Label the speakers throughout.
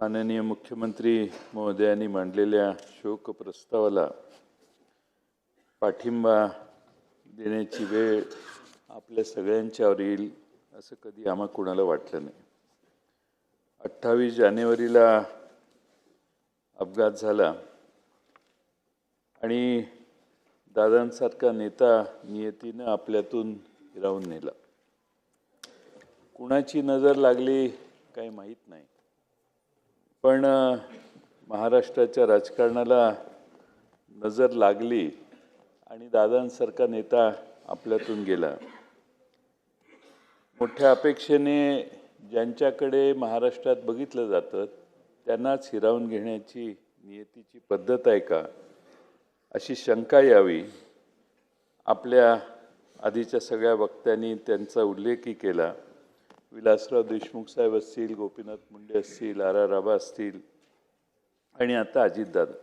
Speaker 1: माननीय मुख्यमंत्री महोदयांनी मांडलेल्या शोक प्रस्तावाला पाठिंबा देण्याची वेळ आपल्या सगळ्यांच्यावर येईल असं कधी आम्हा कोणाला वाटलं नाही। 28 जानेवारीला अपघात झाला आणि दादांसारखा नेता नियतीनं आपल्यातून हिरावून नेला। कुणाची नजर लागली काही माहीत नाही, पण महाराष्ट्राच्या राजकारणाला नजर लागली आणि दादांसारखा नेता आपल्यातून गेला। मोठ्या अपेक्षेने ज्यांच्याकडे महाराष्ट्रात बघितलं जातं त्यांनाच हिरावून घेण्याची नियतीची पद्धत आहे का अशी शंका यावी। आपल्या आधीच्या सगळ्या वक्त्यांनी त्यांचा उल्लेखही केला। विलासराव देशमुख साहेब असतील, गोपीनाथ मुंडे असतील, आर आबा असतील आणि आता अजितदादा।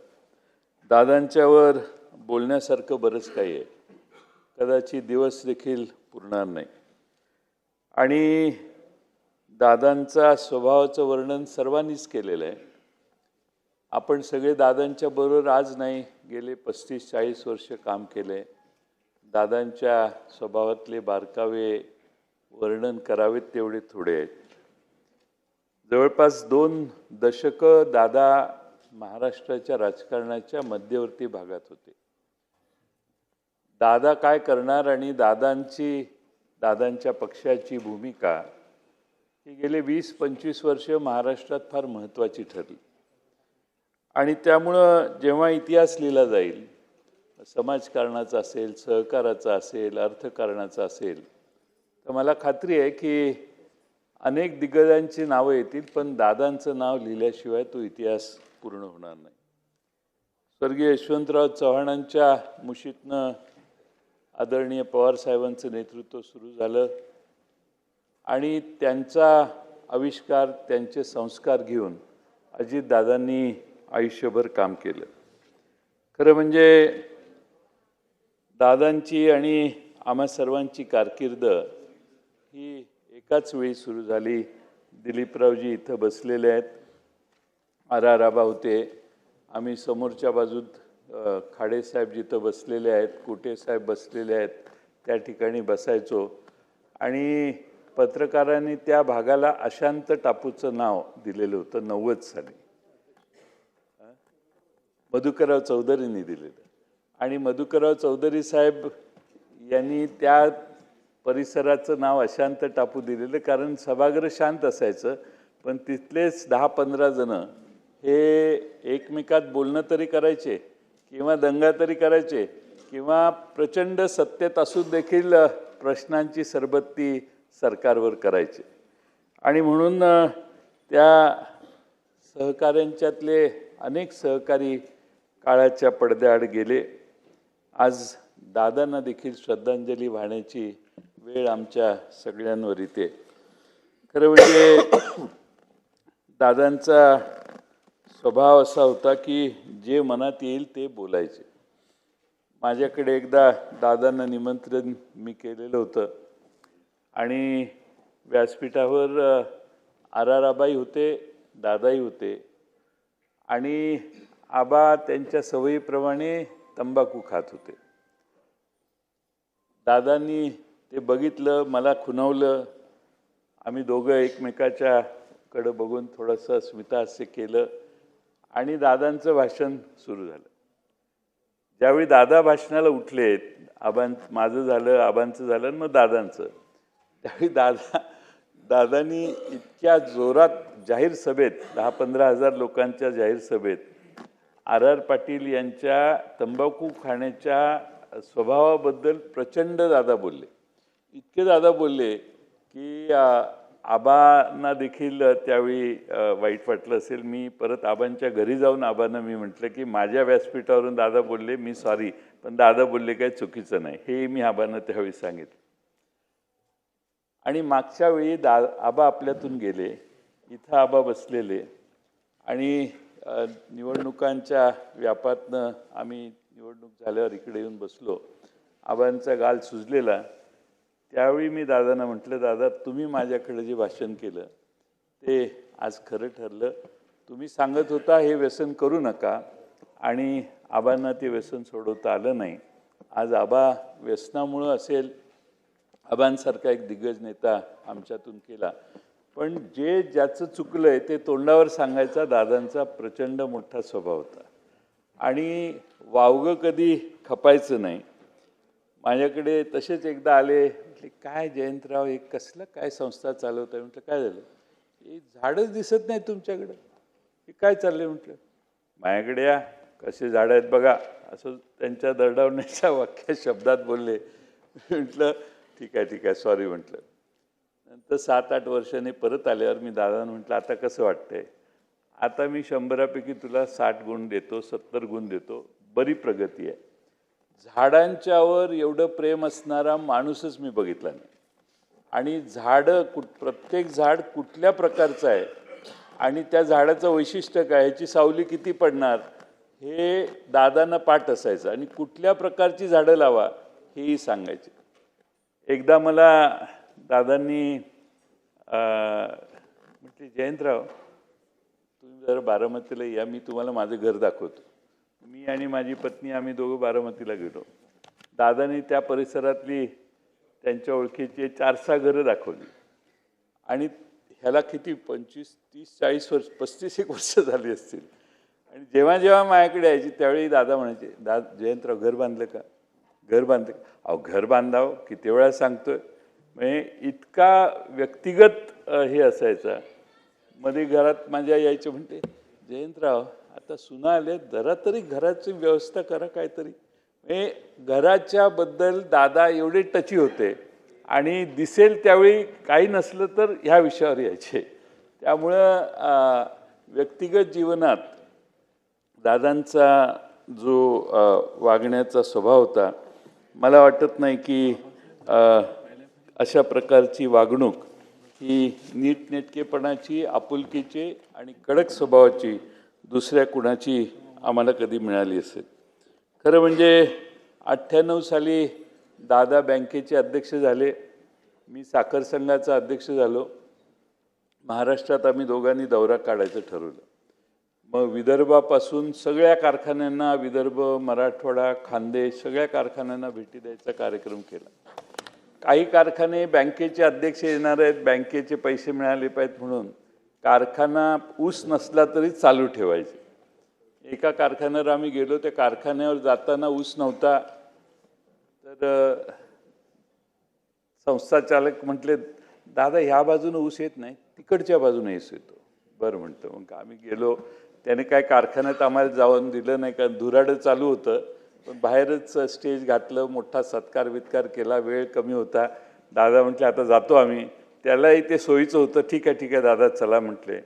Speaker 1: दादांच्यावर बोलण्यासारखं बरंच काही आहे, कदाचित दिवस देखील पुरणार नाही। आणि दादांचा स्वभावाचं वर्णन सर्वांनीच केलेलं आहे। आपण सगळे दादांच्या बरोबर आज नाही, गेले 35-40 वर्ष काम केले। दादांच्या स्वभावातले बारकावे वर्णन करावेत तेवढे थोडे आहेत। जवळपास 2 दशकं दादा महाराष्ट्राच्या राजकारणाच्या मध्यवर्ती भागात होते। दादा काय करणार आणि दादांच्या पक्षाची भूमिका ही गेले 20-25 वर्ष महाराष्ट्रात फार महत्त्वाची ठरली। आणि त्यामुळं जेव्हा इतिहास लिहिला जाईल, समाजकारणाचा असेल, सहकाराचा असेल, अर्थकारणाचा असेल, तर मला खात्री आहे की अनेक दिग्गजांची नावं येतील, पण दादांचं नाव लिहिल्याशिवाय तो इतिहास पूर्ण होणार नाही। स्वर्गीय यशवंतराव चव्हाणांच्या मुशीतनं आदरणीय पवार साहेबांचं नेतृत्व सुरू झालं आणि त्यांचा आविष्कार, त्यांचे संस्कार घेऊन अजितदादांनी आयुष्यभर काम केलं। खरं म्हणजे दादांची आणि आम्हा सर्वांची कारकीर्द ही एकाच वेळी सुरू झाली। दिलीपरावजी इथं बसलेले आहेत, आर आबा होते, आम्ही समोरच्या बाजूत खाडेसाहेब जिथं बसलेले आहेत, कुटे साहेब बसलेले आहेत, त्या ठिकाणी बसायचो। आणि पत्रकारांनी त्या भागाला अशांत टापूचं नाव दिलेलं होतं 90 साली, मधुकरराव चौधरींनी दिलेलं। आणि मधुकरराव चौधरी साहेब यांनी त्या परिसराचं नाव अशांत टापू दिलेलं, कारण सभागृह शांत असायचं, पण तिथलेच 10-15 जण हे एकमेकात बोलणं तरी करायचे किंवा दंगा तरी करायचे किंवा प्रचंड सत्तेत असून देखील प्रश्नांची सरबत्ती सरकारवर करायचे। आणि म्हणून त्या सहकाऱ्यांच्यातले अनेक सहकारी काळाच्या पडद्याआड गेले। आज दादांना देखील श्रद्धांजली वाहण्याची वेळ आमच्या सगळ्यांवर येते। खरं म्हणजे दादांचा स्वभाव असा होता की जे मनात येईल ते बोलायचे। माझ्याकडे एकदा दादांना निमंत्रण मी केलेलं होतं आणि व्यासपीठावर आर आबाई होते, दादाही होते आणि आबा त्यांच्या सवयीप्रमाणे तंबाखू खात होते। दादांनी ते बघितलं, मला खुणावलं। आम्ही दोघं एकमेकाच्याकडे बघून थोडंसं स्मितहास्य केलं आणि दादांचं भाषण सुरू झालं। ज्यावेळी दादा भाषणाला उठले, माझं झालं, आबांचं झालं आणि मग दादांचं, त्यावेळी दादांनी इतक्या जोरात जाहीर सभेत 10-15 हजार लोकांच्या जाहीर सभेत आर पाटील यांच्या तंबाखू खाण्याच्या स्वभावाबद्दल प्रचंड दादा बोलले। इतके दादा बोलले की आबांना देखील त्यावेळी वाईट वाटलं असेल। मी परत आबांच्या घरी जाऊन आबांना मी म्हटलं की माझ्या व्यासपीठावरून दादा बोलले, मी सॉरी, पण दादा बोलले काही चुकीचं नाही, हे मी आबांना त्यावेळी सांगितलं। आणि मागच्या वेळी आबा आपल्यातून गेले, इथं आबा बसलेले आणि निवडणुकांच्या व्यापातनं आम्ही निवडणूक झाल्यावर इकडे येऊन बसलो। आबांचा गाल सुजलेला। त्यावेळी मी दादांना म्हटलं, दादा तुम्ही माझ्याकडे जे भाषण केलं ते आज खरं ठरलं। तुम्ही सांगत होता हे व्यसन करू नका आणि आबांना ते व्यसन सोडवता आलं नाही. आज आबा व्यसनामुळं असेल, आबांसारखा एक दिग्गज नेता आमच्यातून केला, पण जे ज्याचं चुकलंय ते तोंडावर सांगायचा दादांचा प्रचंड मोठा स्वभाव होता आणि वावगं कधी खपायचं नाही. माझ्याकडे तसेच एकदा आले, म्हटले काय जयंतराव हे कसलं काय संस्था चालवताय? म्हटलं काय झालं? हे झाडच दिसत नाही तुमच्याकडं, हे काय चाललंय? म्हटलं माझ्याकडे या, कसे झाडं आहेत बघा, असं त्यांच्या दरडावण्याच्या वाक्य शब्दात बोलले. म्हटलं ठीक आहे सॉरी म्हटलं. नंतर 7-8 वर्षांनी परत आल्यावर मी दादांना म्हटलं आता कसं वाटतंय? आता मी 100पैकी तुला 60 गुण देतो, 70 गुण देतो, बरी प्रगती आहे. झाडांच्यावर एवढं प्रेम असणारा माणूसच मी बघितला नाही. आणि प्रत्येक झाड कुठल्या प्रकारचं आहे आणि त्या झाडाचं वैशिष्ट्य काय, ह्याची सावली किती पडणार हे दादांना पाठ असायचं आणि कुठल्या प्रकारची झाडं लावा हेही सांगायचे. एकदा मला दादांनी म्हटले जयंतराव तुम्ही जरा बारामतीला या, मी तुम्हाला माझं घर दाखवतो. मी आणि माझी पत्नी आम्ही दोघं बारामतीला गेलो. दादांनी त्या परिसरातली त्यांच्या ओळखीची 4-6 घरं दाखवली आणि ह्याला किती 25, 30, 40 वर्ष, 35 वर्ष झाली असतील. आणि जेव्हा जेव्हा माझ्याकडे यायची त्यावेळी दादा म्हणायचे, जयंतराव घर बांधलं का? घर बांधलं का? अहो घर बांधावं किती वेळा सांगतोय. म्हणजे इतका व्यक्तिगत हे असायचा. मध्ये घरात माझ्या यायचे, म्हणते जयंतराव आता सुना आले, जरा तरी घराची व्यवस्था करा काहीतरी. म्हणजे घराच्या बद्दल दादा एवढे टची होते आणि दिसेल त्यावेळी काही नसलं तर ह्या विषयावर यायचे. त्यामुळं व्यक्तिगत जीवनात दादांचा जो वागण्याचा स्वभाव होता, मला वाटत नाही की अशा प्रकारची वागणूक ही नीटनेटकेपणाची, आपुलकीची आणि कडक स्वभावाची दुसऱ्या कुणाची आम्हाला कधी मिळाली असेल. खरं म्हणजे 98 साली दादा बँकेचे अध्यक्ष झाले, मी साखर संघाचा अध्यक्ष झालो. महाराष्ट्रात आम्ही दोघांनी दौरा काढायचं ठरवलं. मग विदर्भापासून सगळ्या कारखान्यांना, विदर्भ, मराठवाडा, खानदेश सगळ्या कारखान्यांना भेटी द्यायचा कार्यक्रम केला. काही कारखाने बँकेचे अध्यक्ष येणार आहेत, बँकेचे पैसे मिळाले पाहिजेत म्हणून कारखाना ऊस नसला तरी चालू ठेवायचे. एका कारखान्यावर आम्ही गेलो, त्या कारखान्यावर जाताना ऊस नव्हता. तर संस्था चालक म्हटले दादा ह्या बाजूने ऊस येत नाही, तिकडच्या बाजूने ऊस येतो. बरं म्हणतो. मग आम्ही गेलो. त्याने काय कारखान्यात आम्हाला जाऊन दिलं नाही, कारण धुराडं चालू होतं. पण बाहेरच स्टेज घातलं, मोठा सत्कार केला. वेळ कमी होता. दादा म्हटले आता जातो आम्ही. त्यालाही ते सोयीचं होतं. ठीक आहे दादा चला म्हटले.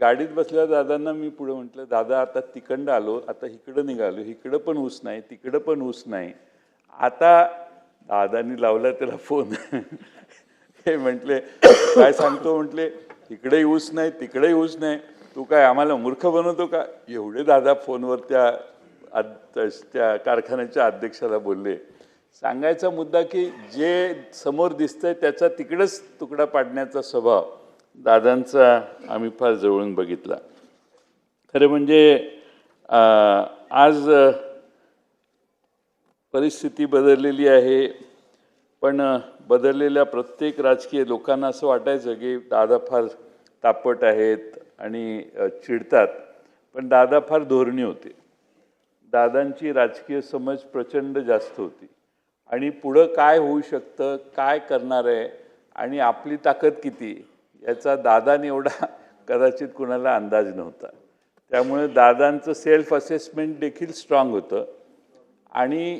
Speaker 1: गाडीत बसल्या दादांना मी पुढे म्हटलं दादा आता तिकडं आलो, आता इकडं निघालो, इकडं पण ऊस नाही, तिकडं पण ऊस नाही. आता दादांनी लावला त्याला फोन. हे म्हटले काय सांगतो? म्हटले इकडेही ऊस नाही, तिकडेही ऊस नाही, तू काय आम्हाला मूर्ख बनवतो का? एवढे दादा फोनवर त्या कारखान्याच्या अध्यक्षाला बोलले. सांगायचा मुद्दा की जे समोर दिसतंय त्याचा तिकडेच तुकडा पाडण्याचा स्वभाव दादांचा आम्ही फार जवळून बघितला. खरं म्हणजे आज परिस्थिती बदललेली आहे, पण बदललेल्या प्रत्येक राजकीय लोकांना असं वाटायचं की दादा फार तापट आहेत आणि चिडतात, पण दादा फार धोरणी होते. दादांची राजकीय समज प्रचंड जास्त होती आणि पुढं काय होऊ शकतं, काय करणार आहे आणि आपली ताकद किती याचा दादाने एवढा कदाचित कुणाला अंदाज नव्हता. त्यामुळे दादांचं सेल्फ असेसमेंट देखील स्ट्रॉंग होतं. आणि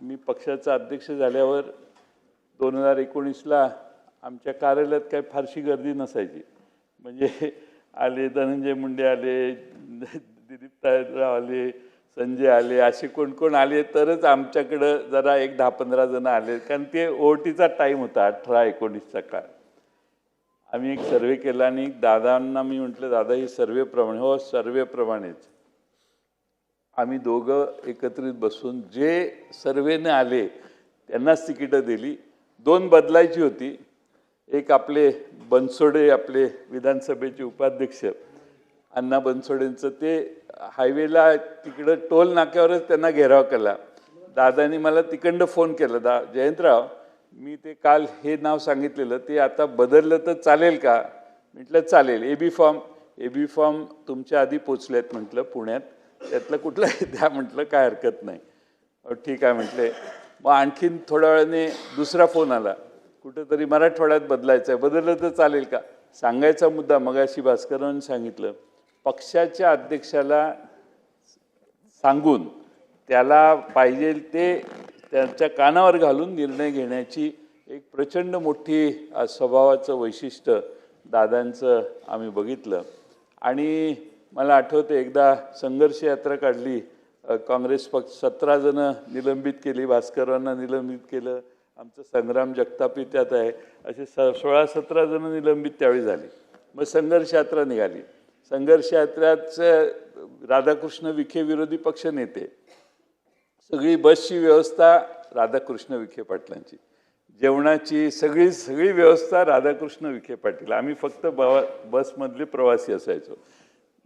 Speaker 1: मी पक्षाचा अध्यक्ष झाल्यावर 2019ला आमच्या कार्यालयात काही फारशी गर्दी नसायची. म्हणजे आले धनंजय मुंडे आले, दिलीप तायराव आले, संजय आले, असे कोण आले तरच आमच्याकडं जरा 10-15 जण आले, कारण ते ओटीचा टाईम होता 18-19चा काळ. आम्ही एक सर्वे केला आणि दादांना मी म्हटलं दादा ही सर्वेप्रमाणे, हो सर्वेप्रमाणेच. आम्ही दोघं एकत्रित बसून जे सर्वेने आले त्यांनाच तिकीटं दिली. 2 बदलायची होती. एक आपले बनसोडे, आपले विधानसभेचे उपाध्यक्ष अण्णा बनसोडेंचं, ते हायवेला तिकडं टोल नाक्यावरच त्यांना घेराव केला. दादानी मला तिकडं फोन केला, जयंतराव मी ते काल हे नाव सांगितलेलं ते आता बदललं तर चालेल का? म्हटलं चालेल. एबी फॉर्म तुमच्या आधी पोचलेत म्हटलं पुण्यात, त्यातलं कुठलंही द्या म्हटलं, काय हरकत नाही. ठीक आहे म्हटले. मग आणखीन थोड्या वेळाने दुसरा फोन आला, कुठेतरी मराठवाड्यात बदलायचं आहे, बदललं तर चालेल का? सांगायचा मुद्दा मगाशी भास्करांनी सांगितलं, पक्षाच्या अध्यक्षाला सांगून त्याला पाहिजे ते त्यांच्या कानावर घालून निर्णय घेण्याची एक प्रचंड मोठी स्वभावाचं वैशिष्ट्य दादांचं आम्ही बघितलं. आणि मला आठवतं एकदा संघर्ष यात्रा काढली, काँग्रेस पक्ष 17 जण निलंबित केली, भास्करांना निलंबित केलं, आमचं संग्राम जगतापही त्यात आहे, असे 16-17 जण निलंबित त्यावेळी झाली. मग संघर्ष यात्रा निघाली. संघर्ष यात्रेचं राधाकृष्ण विखे विरोधी पक्ष नेते, सगळी बसची व्यवस्था राधाकृष्ण विखे पाटलांची, जेवणाची सगळी व्यवस्था राधाकृष्ण विखे पाटील, आम्ही फक्त बसमधले प्रवासी असायचो.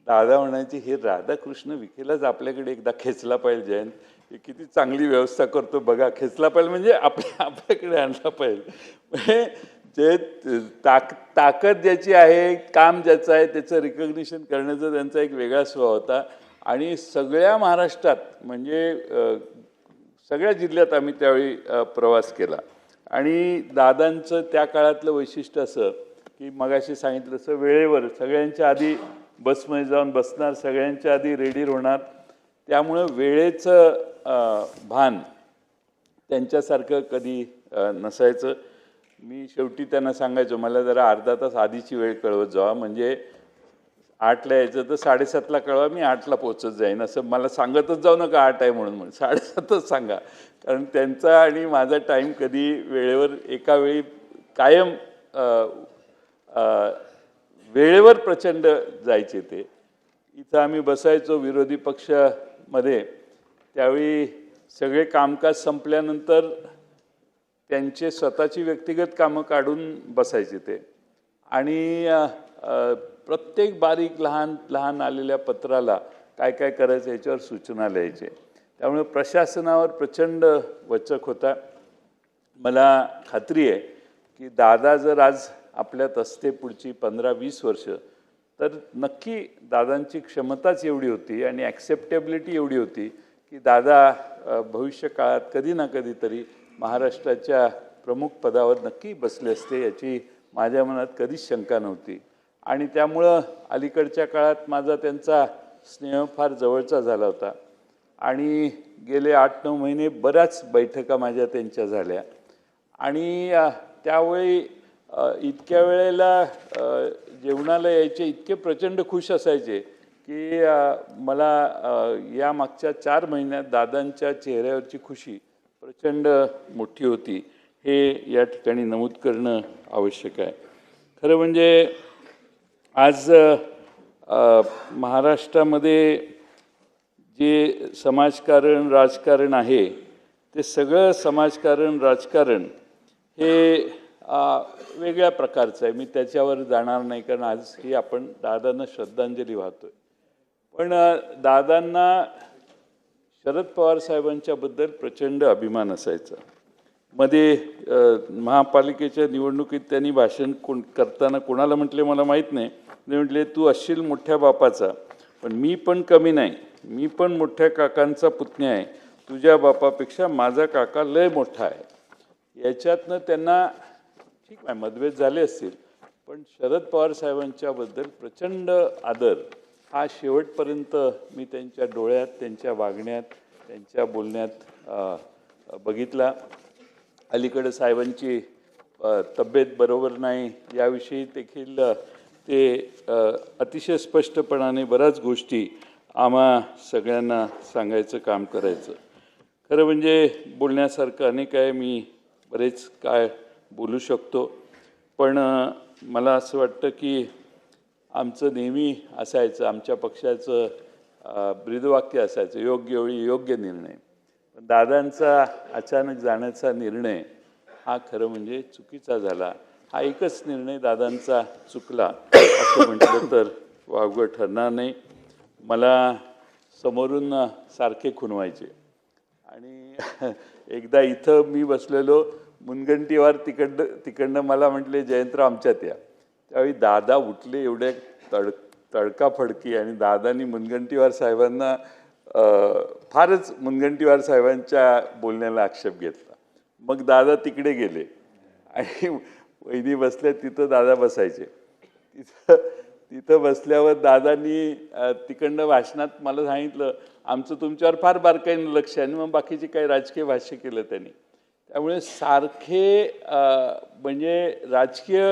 Speaker 1: दादा म्हणायचे, हे राधाकृष्ण विखेलाच आपल्याकडे एकदा खेचला पाहिजे जयंत, हे किती चांगली व्यवस्था करतो बघा, खेचला पाहिजे म्हणजे आपल्याकडे आणला पाहिजे. म्हणजे जे ताकद ज्याची आहे, काम ज्याचं आहे, त्याचं रिकग्निशन करण्याचा त्यांचा एक वेगळा स्वभाव होता. आणि सगळ्या महाराष्ट्रात म्हणजे सगळ्या जिल्ह्यात आम्ही त्यावेळी प्रवास केला. आणि दादांचं त्या काळातलं वैशिष्ट्य असं की मगाशी सांगितलं असं, वेळेवर सगळ्यांच्या आधी बसमध्ये जाऊन बसणार, सगळ्यांच्या आधी रेडी होणार, त्यामुळं वेळेचं भान त्यांच्यासारखं कधी नसायचं. मी शेवटी त्यांना सांगायचो, मला जरा अर्धा तास आधीची वेळ कळवत जावा, म्हणजे 8ला यायचं तर 7:30ला कळवा, मी 8ला पोहोचत जाईन. असं मला सांगतच जाऊ नका 8 आहे म्हणून 7:30च सांगा, कारण त्यांचा आणि माझा टाईम कधी वेळेवर एका वेळी कायम वेळेवर प्रचंड जायचे ते. इथं आम्ही बसायचो विरोधी पक्षामध्ये, त्यावेळी सगळे कामकाज संपल्यानंतर त्यांचे स्वतःची व्यक्तिगत कामं काढून बसायचे ते. आणि प्रत्येक बारीक लहान आलेल्या पत्राला काय काय करायचं याच्यावर सूचना लिहायचे. त्यामुळे प्रशासनावर प्रचंड वचक होता. मला खात्री आहे की दादा जर आज आपल्यात असते पुढची 15-20 वर्ष, तर नक्की दादांची क्षमताच एवढी होती आणि ॲक्सेप्टेबिलिटी एवढी होती की दादा भविष्य काळात कधी ना कधीतरी महाराष्ट्राच्या प्रमुख पदावर नक्की बसले असते, याची माझ्या मनात कधीच शंका नव्हती. आणि त्यामुळं अलीकडच्या काळात माझा त्यांचा स्नेह फार जवळचा झाला होता. आणि गेले 8-9 महिने बऱ्याच बैठका माझ्या त्यांच्या झाल्या. आणि त्यावेळी इतक्या वेळेला जेवणाला यायचे, इतके प्रचंड खुश असायचे की मला या मागच्या 4 महिन्यात दादांच्या चेहऱ्यावरची खुशी प्रचंड मोठी होती, हे या ठिकाणी नमूद करणं आवश्यक आहे. खरं म्हणजे आज महाराष्ट्रामध्ये जे समाजकारण राजकारण आहे, ते सगळं समाजकारण राजकारण हे वेगळ्या प्रकारचं आहे. मी त्याच्यावर जाणार नाही, कारण आज ही आपण दादांना श्रद्धांजली वाहतोय. पण दादांना शरद पवार साहेबांच्याबद्दल प्रचंड अभिमान असायचा. मध्ये महापालिकेच्या निवडणुकीत त्यांनी भाषण करताना कोणाला म्हटले मला माहीत नाही, ते म्हटले, तू असशील मोठ्या बापाचा, पण मी पण कमी नाही, मी पण मोठ्या काकांचा पुतण्या आहे, तुझ्या बापापेक्षा माझा काका लय मोठा आहे. याच्यातनं त्यांना ठीक आहे मतभेद झाले असतील, पण शरद पवार साहेबांच्याबद्दल प्रचंड आदर हा शेवटपर्यंत मी त्यांच्या डोळ्यात, त्यांच्या वागण्यात, त्यांच्या बोलण्यात बघितला. अलीकडे साहेबांची तब्येत बरोबर नाही याविषयी देखील ते अतिशय स्पष्टपणाने बऱ्याच गोष्टी आम्हा सगळ्यांना सांगायचं काम करायचं. खरं म्हणजे बोलण्यासारखं अनेक आहे, मी बरेच काय बोलू शकतो, पण मला असं वाटतं की आमचं नेहमी असायचं, आमच्या पक्षाचं ब्रीदवाक्य असायचं, योग्य वेळी योग्य निर्णय. दादांचा अचानक जाण्याचा निर्णय हा खरं म्हणजे चुकीचा झाला. हा एकच निर्णय दादांचा चुकला असं म्हटलं तर वावगं ठरणार नाही. मला समोरून सारखे खुणवायचे आणि एकदा इथं मी बसलेलो मुनगंटीवार तिकडनं मला म्हटले जयंतराव आमच्यात या. त्यावेळी दादा उठले एवढे तडकाफडकी आणि दादांनी मुनगंटीवार साहेबांना फारच मुनगंटीवार साहेबांच्या बोलण्याला आक्षेप घेतला. मग दादा तिकडे गेले आणि वहिनी बसल्या तिथं दादा बसायचे. तिथं बसल्यावर दादांनी तिकडनं भाषणात मला सांगितलं आमचं तुमच्यावर फार बारकाईनं लक्ष आहे. आणि मग बाकीचे काही राजकीय भाष्य केलं त्यांनी. त्यामुळे सारखे म्हणजे राजकीय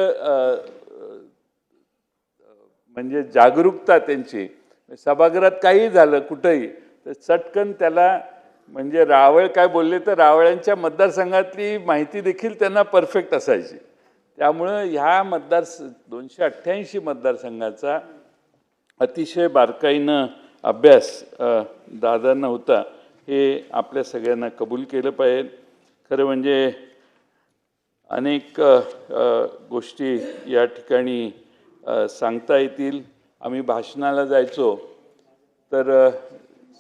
Speaker 1: म्हणजे जागरूकता त्यांची सभागृहात काही झालं कुठंही तर चटकन त्याला म्हणजे रावळ काय बोलले तर रावळ्यांच्या मतदारसंघातली माहिती देखील त्यांना परफेक्ट असायची. त्यामुळं ह्या 288 मतदारसंघाचा अतिशय बारकाईनं अभ्यास दादांना होता हे आपल्या सगळ्यांना कबूल केलं पाहिजे. खरं म्हणजे अनेक गोष्टी या ठिकाणी सांगता येतील. आम्ही भाषणाला जायचो तर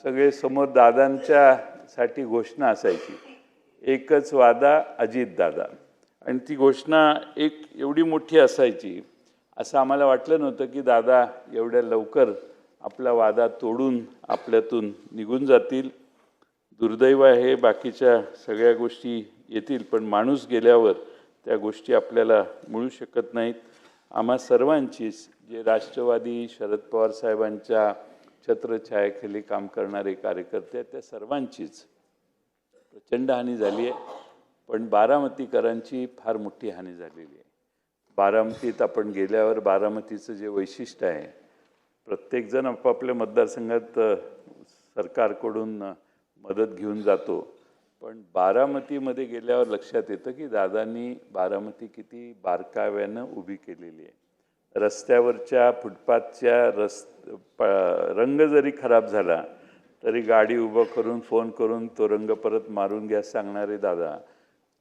Speaker 1: सगळे समोर दादांच्यासाठी घोषणा असायची. एकच वादा अजित दादा. आणि ती घोषणा एक एवढी मोठी असायची असं आम्हाला वाटलं नव्हतं की दादा एवढ्या लवकर आपला वादा तोडून आपल्यातून निघून जातील. दुर्दैव आहे बाकीच्या सगळ्या गोष्टी येतील पण माणूस गेल्यावर त्या गोष्टी आपल्याला मिळू शकत नाहीत. आम्हा सर्वांचीच जे राष्ट्रवादी शरद पवार साहेबांच्या छत्रछायाखाली काम करणारे कार्यकर्ते आहेत त्या सर्वांचीच प्रचंड हानी झाली आहे. पण बारामतीकरांची फार मोठी हानी झालेली आहे. बारामतीत आपण गेल्यावर बारामतीचं जे वैशिष्ट्य आहे प्रत्येकजण आपापल्या मतदारसंघात सरकारकडून मदत घेऊन जातो. पण बारामतीमध्ये गेल्यावर लक्षात येतं की दादांनी बारामती किती बारकाव्यानं उभी केलेली आहे. रस्त्यावरच्या फुटपाथच्या रंग जरी खराब झाला तरी गाडी उभं करून फोन करून तो रंग परत मारून घ्या सांगणारे दादा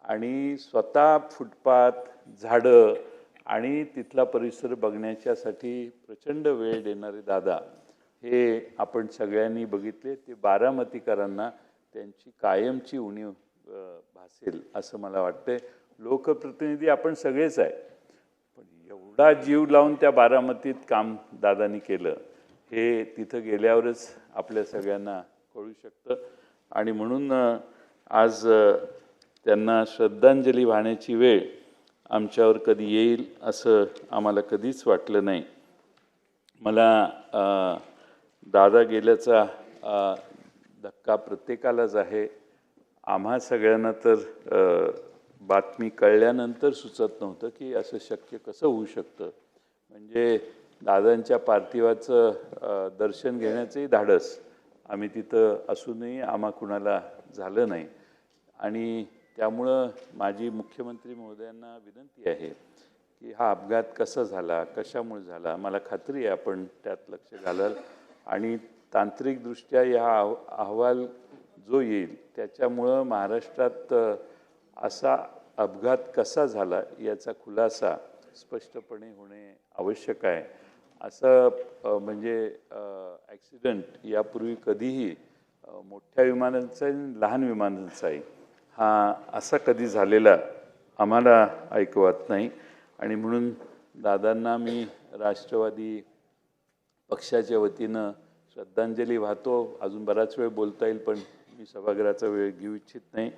Speaker 1: आणि स्वतः फुटपाथ झाडं आणि तिथला परिसर बघण्याच्यासाठी प्रचंड वेळ देणारे दादा हे आपण सगळ्यांनी बघितले. ते बारामतीकरांना त्यांची कायमची उणीव भासेल असं मला वाटतंय. लोकप्रतिनिधी आपण सगळेच आहे पण एवढा जीव लावून त्या बारामतीत काम दादांनी केलं हे तिथं गेल्यावरच आपल्या सगळ्यांना कळू शकतं. आणि म्हणून आज त्यांना श्रद्धांजली वाहण्याची वेळ आमच्यावर कधी येईल असं आम्हाला कधीच वाटलं नाही. मला दादा गेल्याचा धक्का प्रत्येकालाच आहे. आम्हा सगळ्यांना तर बातमी कळल्यानंतर सुचत नव्हतं की असं शक्य कसं होऊ शकतं. म्हणजे दादांच्या पार्थिवाचं दर्शन घेण्याचंही धाडस आम्ही तिथं असूनही आम्हा कुणाला झालं नाही. आणि त्यामुळं माझी मुख्यमंत्री महोदयांना विनंती आहे की हा अपघात कसा झाला कशामुळे झाला मला खात्री आहे आपण त्यात लक्ष घालाल आणि तांत्रिकदृष्ट्या हा अहवाल जो येईल त्याच्यामुळं महाराष्ट्रात असा अपघात कसा झाला याचा खुलासा स्पष्टपणे होणे आवश्यक आहे. असं म्हणजे ॲक्सिडेंट यापूर्वी कधीही मोठ्या विमानांचाही लहान विमानांचाही हा असा कधी झालेला आम्हाला ऐकवत नाही. आणि म्हणून दादांना मी राष्ट्रवादी पक्षाच्या वतीनं श्रद्धांजली वाहतो. अजून बराच वेळ बोलता येईल पण मी सभागृहाचा वेळ घेऊ इच्छित नाही.